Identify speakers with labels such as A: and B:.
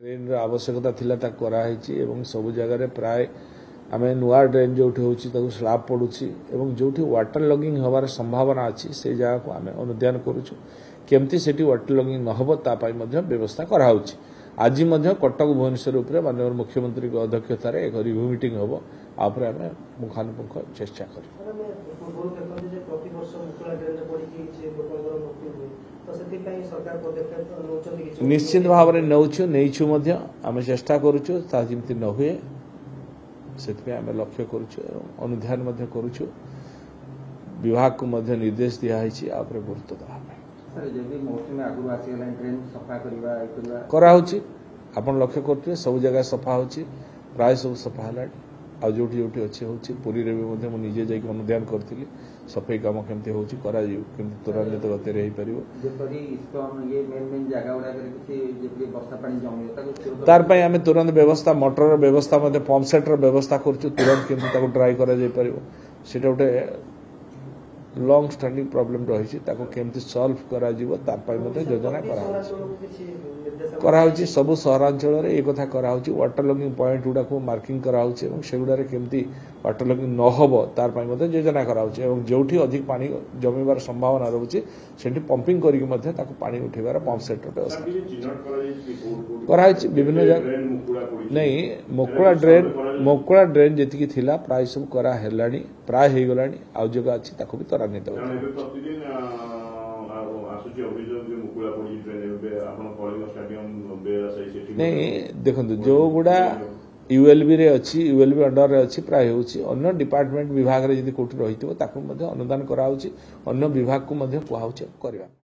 A: Drain आवश्यकता थिला ता कराई एवं सब जगह प्राय आम नुआ ड्रेन जो स्लाब पड़ुची एवं जो वाटर लगिंग हबार संभावना अच्छी से जगह को आम अनुधान करुचु केमती से वाटर लगिंग नहब तापाई व्यवस्था कराउची। आज कटक भुवनेश्वर उपर माननीय मुख्यमंत्री अध्यक्षतार एक रिव्यू मीटिंग हम आम मुखानुपुख चेष्टा कर निश्चित भाव में नौचु आम चेष्टा करुचु जमी न हुए से लक्ष्य करुचु अनुधान करुचु विभाग को निर्देश दिखाई गुरुत्व देवा कराउची आपण लक्ष्य करते सब जगह सफा होची प्राय सब सफा है आ जो अच्छे होची पुरी रे भी निजे जाइक अनुधान करथिली सफाई काम केमती होची करा जियो केमती त्वरान्वित गति रे पारिबो तार पई आमे तुरंत व्यवस्था मोटर व्यवस्था पंप सेट व्यवस्था करछु तुरंत केमती ताको ड्राई करा जाय पारिबो सेटा उठे लॉन्ग स्टैंडिंग प्रॉब्लम रही केमती सॉल्व करा जीवो तार पई मते योजना कराउची सब सहरांचल रे एक कथा कराउची वाटर लगिंग पॉइंट गुडा को मार्किंग कराउची एवं सेगुडा रे केमती वाटर लगिंग न होबो तार पई मते योजना कराउची एवं जोठी अधिक पानी जमीबार संभावना रहउची सेठी पंपिंग करिक मते ताको पानी उठेबार पंप सेट व्यवस्था कराउची विभिन्न जगह नहीं मोकुला ड्रेन जेतिकी थिला प्राय सब करा हेलानी प्राय हे गलानी आ जगह अछि ताको भी त्वरान्वित नहीं देखो जो गुड़ा यूएलबी रे अच्छी यूएलबी अंडर रे अच्छी प्राय होची अन्य डिपार्टमेंट विभाग रे यदि कोठी रहितो ताको मध्ये अनुदान कराउची अन्य विभाग को मध्ये कुहाउची करबा।